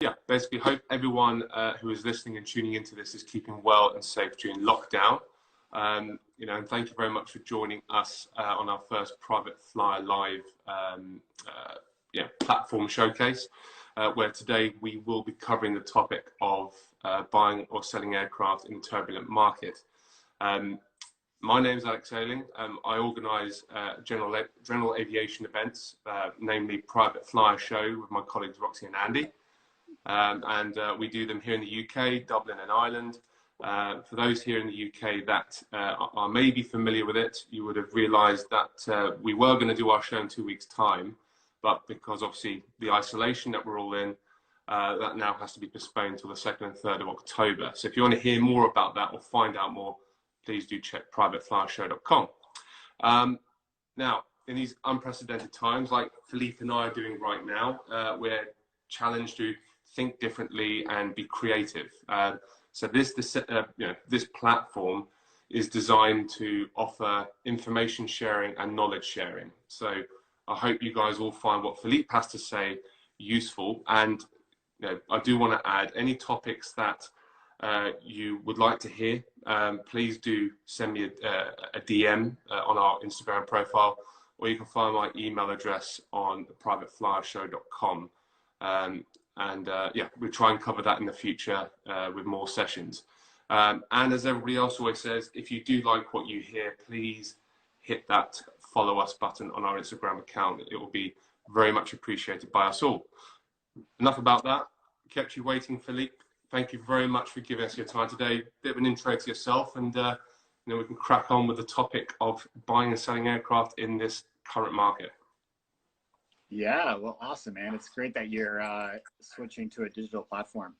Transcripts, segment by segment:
yeah, basically hope everyone who is listening and tuning into this is keeping well and safe during lockdown. And thank you very much for joining us on our first Private Flyer Live platform showcase, where today we will be covering the topic of buying or selling aircraft in a turbulent market. My name is Alex Ayling. I organise general aviation events, namely Private Flyer Show, with my colleagues Roxy and Andy. We do them here in the UK, Dublin and Ireland. For those here in the UK that are maybe familiar with it, you would have realised that we were going to do our show in 2 weeks' time, but because obviously the isolation that we're all in, that now has to be postponed till the 2nd and 3rd of October. So if you want to hear more about that or find out more, please do check privateflyershow.com. Now, in these unprecedented times, like Philippe and I are doing right now, we're challenged to think differently and be creative. So this platform is designed to offer information sharing and knowledge sharing. So I hope you guys all find what Philippe has to say useful. And I do want to add any topics that you would like to hear. Please do send me a DM on our Instagram profile, or you can find my email address on privateflyershow.com. We'll try and cover that in the future with more sessions. And as everybody else always says, if you do like what you hear, please hit that follow us button on our Instagram account. It will be very much appreciated by us all. Enough about that. Kept you waiting, Philippe. Thank you very much for giving us your time today. Bit of an intro to yourself, and we can crack on with the topic of buying and selling aircraft in this current market. Yeah, well, awesome, man. It's great that you're switching to a digital platform.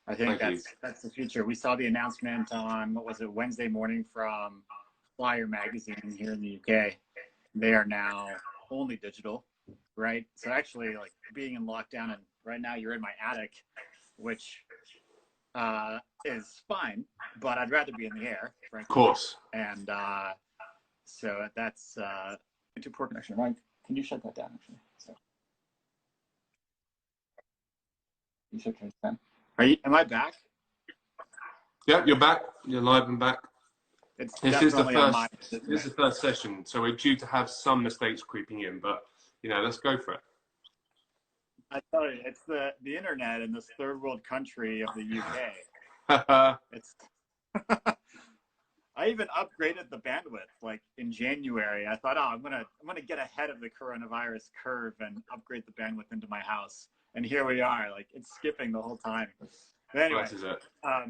I think that's the future. We saw the announcement on, Wednesday morning from Flyer Magazine here in the UK. They are now only digital, right? So actually, like, being in lockdown, and right now you're in my attic, which is fine, but I'd rather be in the air, frankly. Of course. And so that's too poor connection. Mike, can you shut that down, actually? So, you should turn it down. Am I back? Yeah, you're back. You're live and back. This is the first session, so we're due to have some mistakes creeping in, but let's go for it. I tell you, it's the internet in this third world country of the UK. It's I even upgraded the bandwidth like in January. I thought, I'm gonna get ahead of the coronavirus curve and upgrade the bandwidth into my house. And here we are, like it's skipping the whole time. But anyway,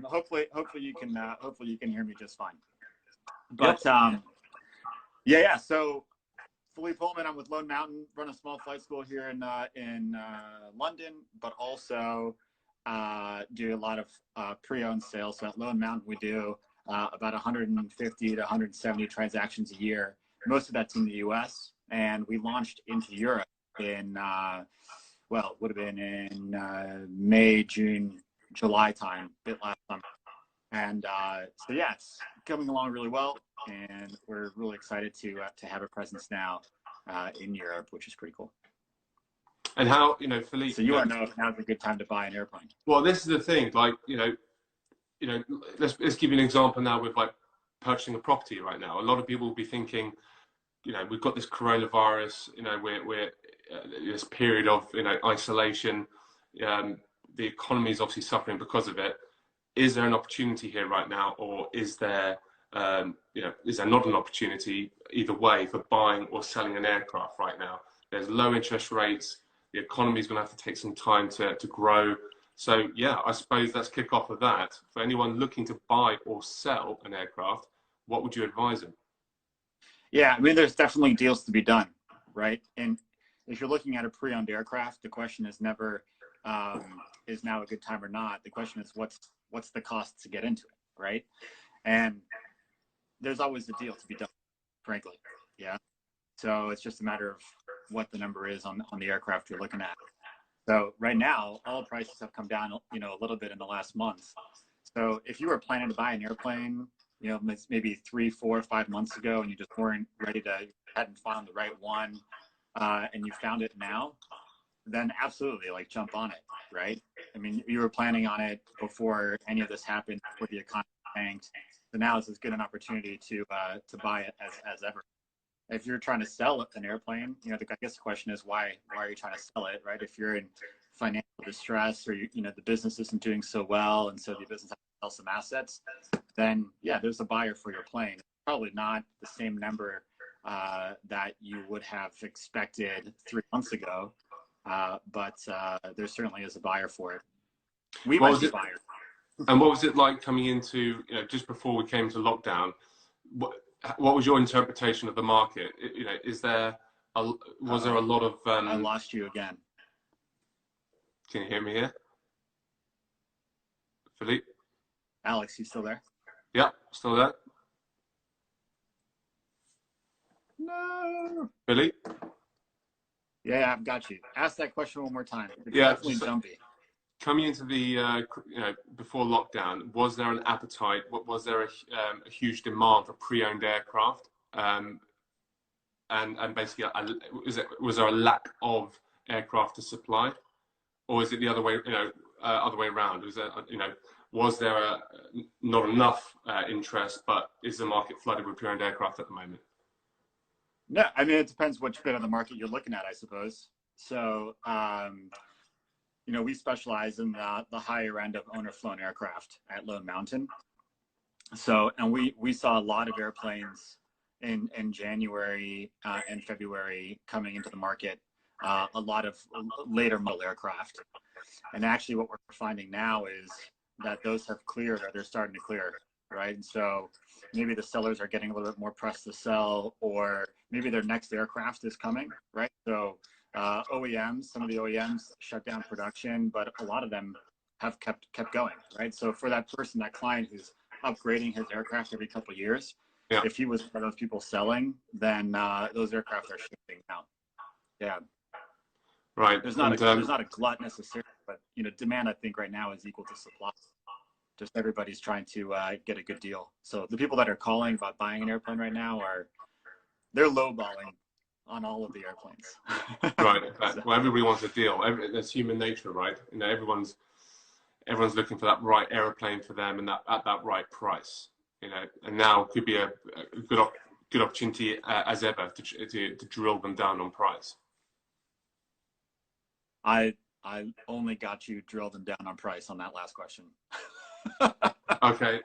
hopefully you can hear me just fine. But yep. So Philippe Pullman, I'm with Lone Mountain, run a small flight school here in London, but also do a lot of pre-owned sales. So at Lone Mountain, we do about 150 to 170 transactions a year. Most of that's in the US, and we launched into Europe in would have been in May, June, July time, a bit last summer. And it's coming along really well, and we're really excited to have a presence now in Europe, which is pretty cool. And how, Philippe... So you want to know if now's a good time to buy an airplane? Well, this is the thing, like, let's give you an example now with like purchasing a property right now. A lot of people will be thinking, we've got this coronavirus, we're this period of, isolation. The economy is obviously suffering because of it. Is there an opportunity here right now, or is there not an opportunity either way for buying or selling an aircraft right now? There's low interest rates. The economy is going to have to take some time to grow. So yeah, I suppose let's kick off with that. For anyone looking to buy or sell an aircraft, what would you advise them? Yeah, I mean, there's definitely deals to be done, right? And if you're looking at a pre-owned aircraft, the question is never, is now a good time or not? The question is, what's the cost to get into it, right? And there's always a deal to be done, frankly. Yeah. So it's just a matter of what the number is on the aircraft you're looking at. So right now, all prices have come down, a little bit in the last month. So if you were planning to buy an airplane, maybe 3, 4, 5 months ago, and you just weren't ready hadn't found the right one, and you found it now, then absolutely, like, jump on it, right? I mean, you were planning on it before any of this happened, before the economy tanked. So now is as good an opportunity to buy it as ever. If you're trying to sell an airplane, I guess the question is why are you trying to sell it, right? If you're in financial distress, or the business isn't doing so well, and so the business has to sell some assets, then yeah, there's a buyer for your plane. Probably not the same number that you would have expected 3 months ago, but there certainly is a buyer for it. We might be buyers. And what was it like coming into, just before we came to lockdown? What was your interpretation of the market? Was there a lot of? I lost you again. Can you hear me here, Philippe? Alex, you still there? Yeah, still there. No. Philippe? Yeah, I've got you. Ask that question one more time. It's yeah, definitely jumpy. Coming into the before lockdown, was there an appetite? Was there a huge demand for pre-owned aircraft? And basically, was there a lack of aircraft to supply, or is it the other way? Other way around? Was there not enough interest, but is the market flooded with pre-owned aircraft at the moment? No, I mean, it depends which bit of the market you're looking at, I suppose. So, we specialize in the higher end of owner-flown aircraft at Lone Mountain. So, and we saw a lot of airplanes in January and February coming into the market, a lot of later model aircraft. And actually what we're finding now is that those have cleared, or they're starting to clear, right? And so maybe the sellers are getting a little bit more pressed to sell, or maybe their next aircraft is coming, right? So OEMs, some of the OEMs shut down production, but a lot of them have kept going, right? So for that person, that client who's upgrading his aircraft every couple of years, yeah. If he was one of those people selling, then those aircraft are shipping now. Yeah. Right. There's not a glut necessarily, but demand, I think right now is equal to supply. Just everybody's trying to get a good deal. So the people that are calling about buying an airplane right now they're lowballing on all of the airplanes. Right. Well, everybody wants a deal. That's human nature, right? Everyone's looking for that right airplane for them, and at that right price. And now could be a good opportunity as ever to drill them down on price. I only got you drilled them down on price on that last question. Okay.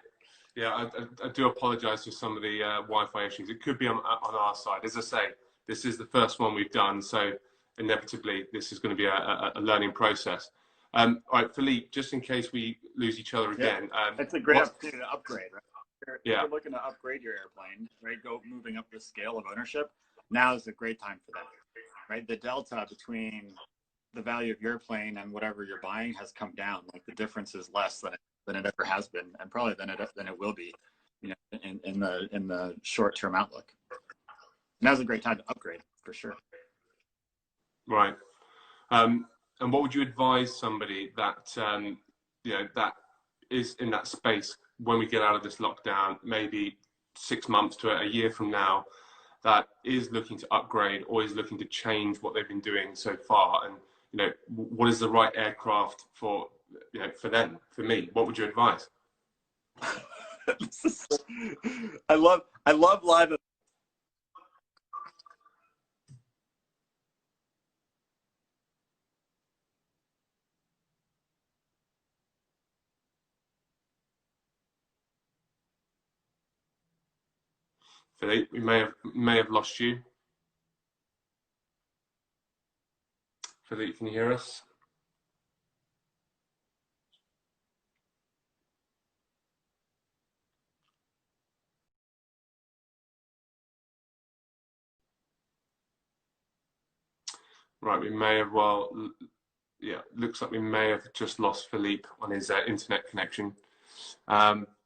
Yeah, I do apologize for some of the Wi-Fi issues. It could be on our side. As I say, this is the first one we've done, so inevitably this is going to be a learning process. All right, Philippe, just in case we lose each other again. It's a great opportunity to upgrade, right? If Yeah. you're looking to upgrade your airplane, right? Moving up the scale of ownership. Now is a great time for that, right? The delta between the value of your plane and whatever you're buying has come down. Like the difference is less than it ever has been, and probably than it will be, in the short-term outlook. Now's a great time to upgrade for sure. Right. And what would you advise somebody that that is in that space when we get out of this lockdown, maybe 6 months to a year from now, that is looking to upgrade or is looking to change what they've been doing so far? And what is the right aircraft for them? For me, what would you advise? I love live. Philippe, we may have lost you. Philippe, can you hear us? Right, we may have, looks like we may have just lost Philippe on his internet connection.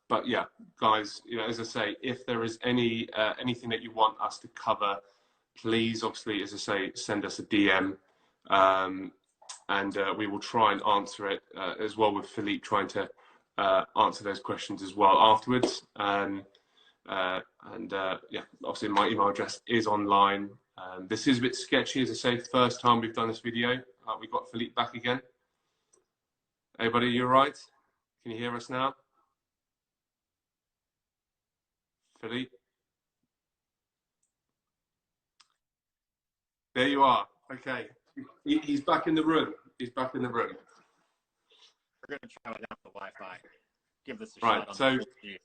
But yeah, guys, as I say, if there is anything that you want us to cover, please, obviously, as I say, send us a DM, and we will try and answer it as well, with Philippe trying to answer those questions as well afterwards. Yeah, obviously my email address is online. This is a bit sketchy, as I say, first time we've done this video. We've got Philippe back again. Everybody, you all right? Can you hear us now? Philippe? There you are. Okay. He's back in the room. He's back in the room. We're going to try without the Wi-Fi. Give this a Right, shot on so, the speed.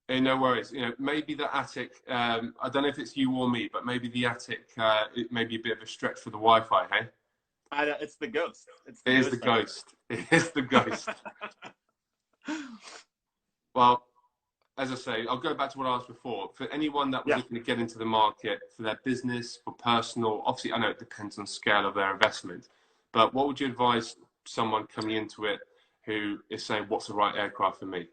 Hey, no worries. You know, maybe the attic, I don't know if it's you or me, but maybe the attic, it may be a bit of a stretch for the Wi-Fi, hey? It's the ghost. It's It is the ghost. It is the ghost. Well, as I say, I'll go back to what I asked before. For anyone that was looking to get into the market for their business, for personal, obviously I know it depends on scale of their investment, but what would you advise someone coming into it who is saying, what's the right aircraft for me?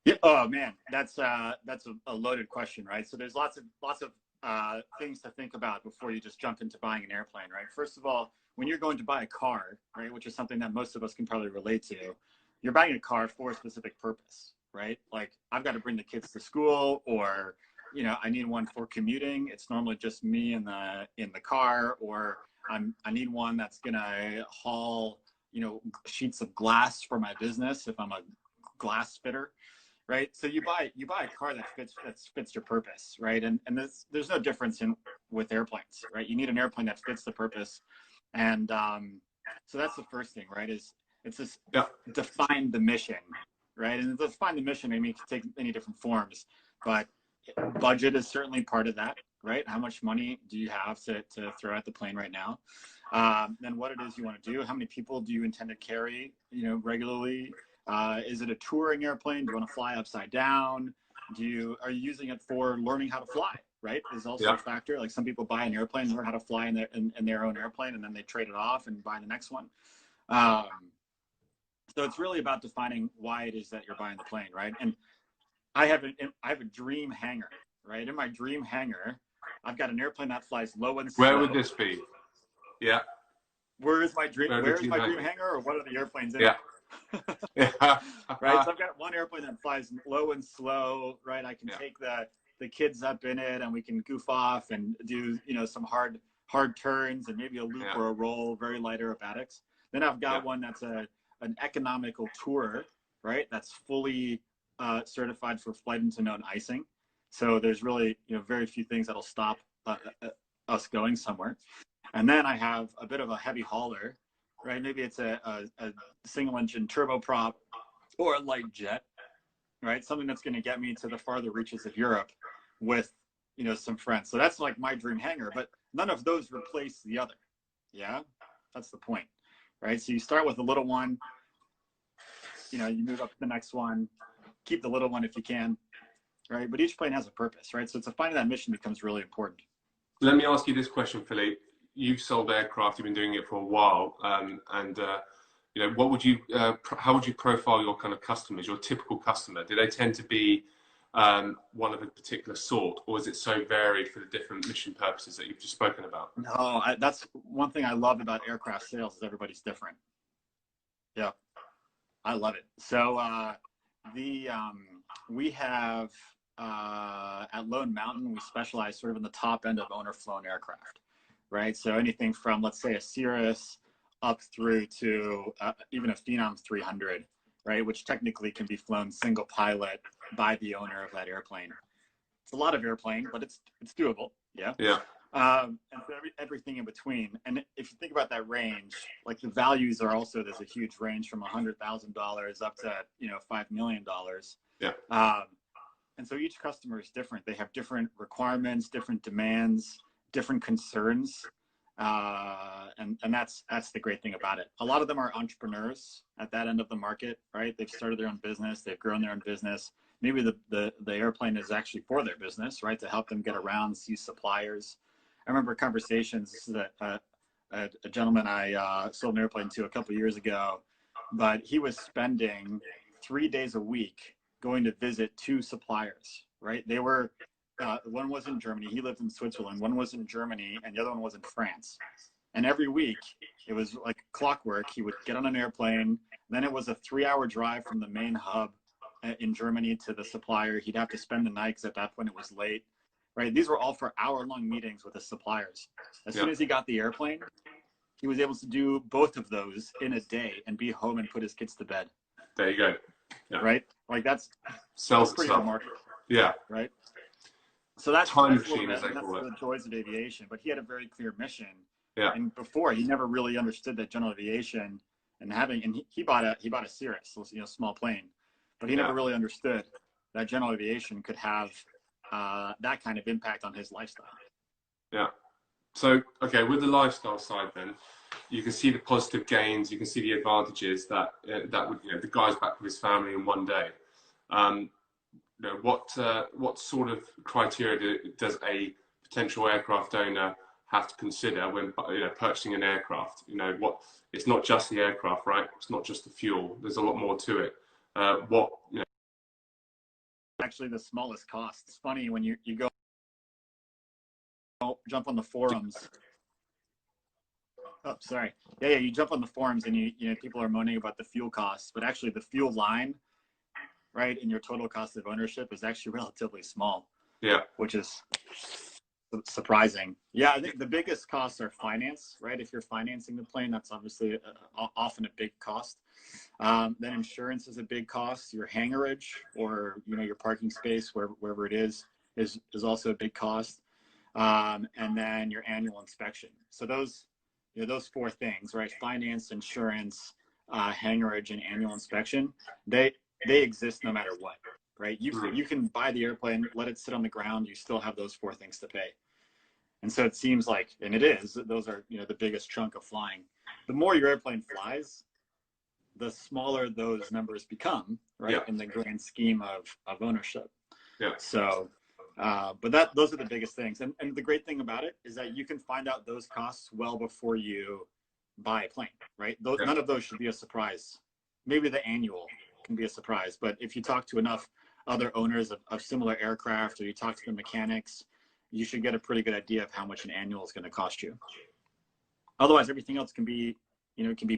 Yeah. Oh man, that's a loaded question, right? So there's lots of things to think about before you just jump into buying an airplane, right? First of all, when you're going to buy a car, right, which is something that most of us can probably relate to, you're buying a car for a specific purpose, right? Like I've got to bring the kids to school, or you know, I need one for commuting. It's normally just me in the car, or I need one that's gonna haul, you know, sheets of glass for my business if I'm a glass fitter, right? So you buy a car that fits your purpose, right? And there's no difference with airplanes, right? You need an airplane that fits the purpose, and so that's the first thing, right? It's this define the mission, right? And define the mission, I mean, it can take many different forms, but budget is certainly part of that, right? How much money do you have to throw at the plane right now? Then what it is you want to do, how many people do you intend to carry, you know, regularly? Is it a touring airplane? Do you want to fly upside down? Are you using it for learning how to fly, right? Is also a factor. Like some people buy an airplane, learn how to fly in their own airplane, and then they trade it off and buy the next one. So it's really about defining why it is that you're buying the plane, right? And I have a dream hangar, right? In my dream hangar, I've got an airplane that flies low and slow. Where would this be? Yeah. Where is my dream hangar, or what are the airplanes in? Yeah. Right. So I've got one airplane that flies low and slow, right? I can take the kids up in it, and we can goof off and do, you know, some hard turns and maybe a loop or a roll, very light aerobatics. Then I've got one that's an economical tourer, right? That's fully certified for flight into known icing. So there's really, you know, very few things that'll stop us going somewhere. And then I have a bit of a heavy hauler, right? Maybe it's a single engine turboprop or a light jet, right? Something that's going to get me to the farther reaches of Europe with, you know, some friends. So that's like my dream hangar, but none of those replace the other. Yeah, that's the point, right? So you start with a little one, you know, you move up to the next one, keep the little one if you can, right? But each plane has a purpose, right? So finding that mission becomes really important. Let me ask you this question, Philippe. You've sold aircraft, you've been doing it for a while, you know, what would you, how would you profile your kind of customers, your typical customer? Do they tend to be one of a particular sort, or is it so varied for the different mission purposes that you've just spoken about? No, that's one thing I love about aircraft sales is everybody's different. Yeah, I love it. So we have at Lone Mountain, we specialize sort of in the top end of owner-flown aircraft, right? So anything from, let's say, a Cirrus up through to even a Phenom 300, right? Which technically can be flown single pilot by the owner of that airplane. It's a lot of airplane, but it's doable. Yeah. Yeah. And so everything in between. And if you think about that range, like the values are also, there's a huge range from $100,000 up to, you know, $5 million. Yeah. And so each customer is different. They have different requirements, different demands, different concerns. And that's the great thing about it. A lot of them are entrepreneurs at that end of the market, right? They've started their own business, they've grown their own business. Maybe the airplane is actually for their business, right? To help them get around, see suppliers. I remember conversations. This is a gentleman I sold an airplane to a couple of years ago, but he was spending 3 days a week going to visit 2 suppliers, right? They were, one was in Germany, he lived in Switzerland, one was in Germany, and the other one was in France. And every week, it was like clockwork. He would get on an airplane, then it was a 3-hour drive from the main hub, in Germany to the supplier. He'd have to spend the night because at that point it was late, right? These were all for hour-long meetings with the suppliers. As soon as he got the airplane, he was able to do both of those in a day and be home and put his kids to bed. There you go. Yeah. Right? Like that's pretty remarkable. Yeah. Right? So that's time machine, as they that's call it. the joys of aviation. But he had a very clear mission. Yeah. And before, he never really understood that general aviation and he bought a Cirrus, small plane, but he never really understood that general aviation could have that kind of impact on his lifestyle. Yeah. So, okay, with the lifestyle side, then you can see the positive gains, you can see the advantages that the guy's back with his family in one day. What sort of criteria does a potential aircraft owner have to consider when purchasing an aircraft? It's not just the aircraft, right? It's not just the fuel. There's a lot more to it. Actually, the smallest cost. It's funny when you go jump on the forums. Oh, sorry. Yeah. You jump on the forums and people are moaning about the fuel costs, but actually the fuel line, right, and your total cost of ownership is actually relatively small. Yeah. Which is surprising. Yeah, I think the biggest costs are finance, right? If you're financing the plane, that's obviously often a big cost. Then insurance is a big cost. Your hangarage or your parking space, wherever it is also a big cost. And then your annual inspection. So those four things, right? Finance, insurance, hangarage, and annual inspection. They exist no matter what, right? You can buy the airplane, let it sit on the ground. You still have those four things to pay. And so it seems like, and it is, those are the biggest chunk of flying. The more your airplane flies, the smaller those numbers become, right? In the grand scheme of ownership. Yeah. So, but those are the biggest things. And the great thing about it is that you can find out those costs well before you buy a plane, right? None of those should be a surprise. Maybe the annual can be a surprise, but if you talk to enough other owners of similar aircraft, or you talk to the mechanics, you should get a pretty good idea of how much an annual is going to cost you. Otherwise, everything else can be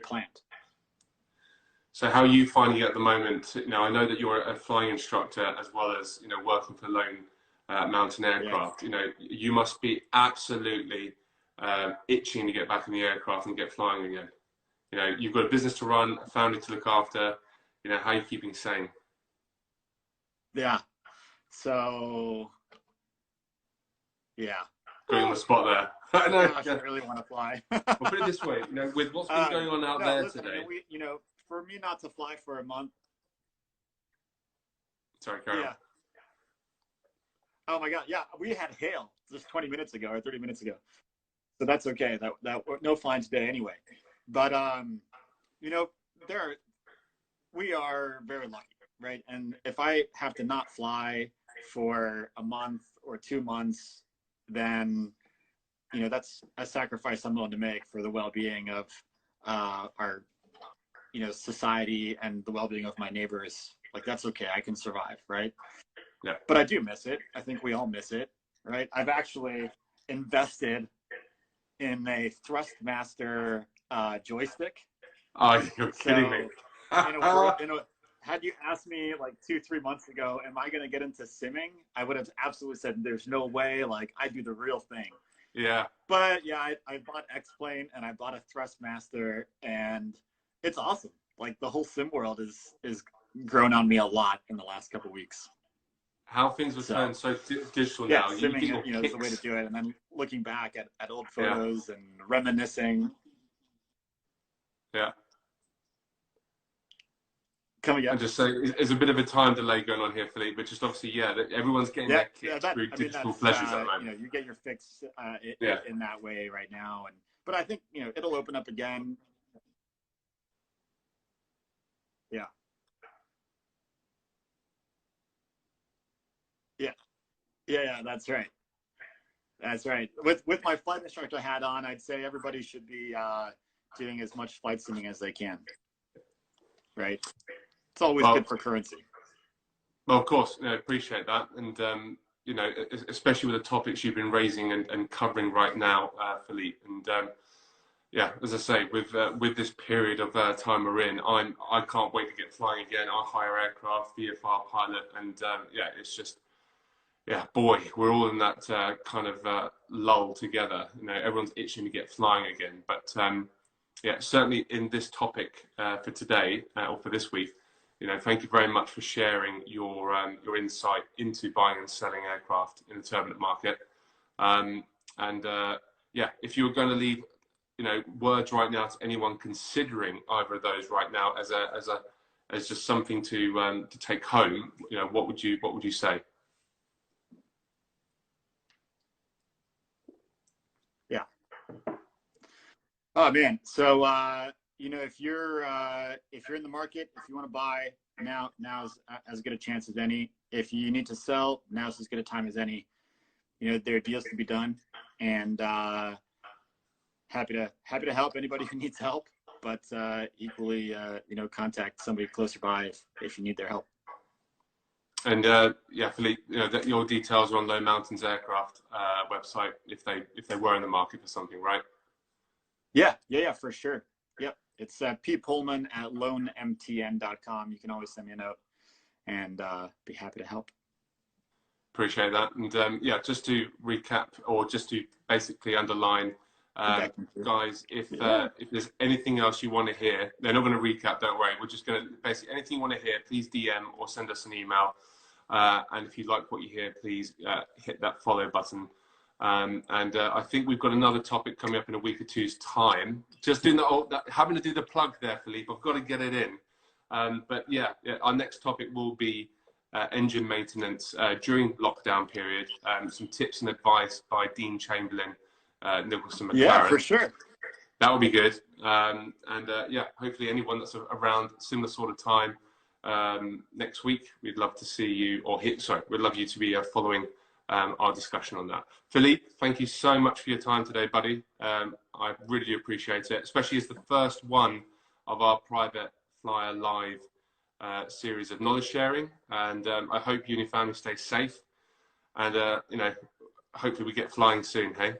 planned. So how are you finding it at the moment? I know that you're a flying instructor as well as, working for Lone Mountain Aircraft. Yeah. You must be absolutely itching to get back in the aircraft and get flying again. You've got a business to run, a family to look after. How are you keeping sane? Yeah. So, yeah. Going on the spot there. I know. I don't really want to fly. Well, put it this way, with what's been going on out there today. For me not to fly for a month. Sorry, Carol. Yeah. Oh my God. Yeah, we had hail just 20 minutes ago or 30 minutes ago. So that's okay. That no flying today anyway. But we are very lucky, right? And if I have to not fly for a month or 2 months, then that's a sacrifice I'm willing to make for the well-being of our society and the well-being of my neighbors. Like, that's okay. I can survive, right? Yeah. But I do miss it. I think we all miss it, right? I've actually invested in a Thrustmaster joystick. Oh, you're kidding me. Had you asked me like 2-3 months ago, am I going to get into simming? I would have absolutely said, there's no way. Like, I do the real thing. Yeah. But yeah, I bought X-Plane and I bought a Thrustmaster, and it's awesome. Like, the whole sim world is grown on me a lot in the last couple of weeks. How things have turned so digital now. Yeah, simming, is the way to do it. And then looking back at old photos and reminiscing. Yeah. Coming up. And just say, there's a bit of a time delay going on here, Philippe, but just obviously, everyone's getting their kicks through digital pleasures at the moment. You get your fix in that way right now. But I think, it'll open up again. Yeah. Yeah, that's right. That's right. With my flight instructor hat on, I'd say everybody should be doing as much flight simming as they can. Right? It's always good for currency. Well, of course, I appreciate that. And, especially with the topics you've been raising and covering right now, Philippe. And yeah, as I say, with this period of time we're in, I can't wait to get flying again. I hire aircraft, VFR pilot, and yeah, it's just yeah, boy, we're all in that kind of lull together. You know, everyone's itching to get flying again. But yeah, certainly in this topic for today or for this week, you know, thank you very much for sharing your insight into buying and selling aircraft in the turbulent market. And yeah, if you were going to leave, you know, words right now to anyone considering either of those right now as just something to take home, you know, what would you say? Yeah. Oh man. So you know, if you're in the market, if you want to buy, now's as good a chance as any. If you need to sell, now's as good a time as any. You know, there are deals to be done, and happy to help anybody who needs help. But equally, you know, contact somebody closer by if you need their help. And yeah, Philippe, you know, your details are on Low Mountains Aircraft website if they were in the market for something, right? Yeah, for sure. Yep, it's P Pullman at loanemtn.com. You can always send me a note, and be happy to help. Appreciate that. And yeah, just to recap, or just to basically underline, guys, if there's anything else you want to hear, they're not going to recap, don't worry. We're just going to basically anything you want to hear, please DM or send us an email. And if you like what you hear, please hit that follow button. And I think we've got another topic coming up in a week or two's time. Just doing having to do the plug there, Philippe. I've got to get it in. But yeah, our next topic will be engine maintenance during lockdown period. Some tips and advice by Dean Chamberlain, Nicholson McLaren. Yeah, for sure. That would be good. And yeah, hopefully anyone that's around similar sort of time next week, we'd love to see you, we'd love you to be following our discussion on that. Philippe, thank you so much for your time today, buddy. I really do appreciate it, especially as the first one of our Private Flyer Live series of knowledge sharing. And I hope you and your family stay safe. And, you know, hopefully we get flying soon, hey?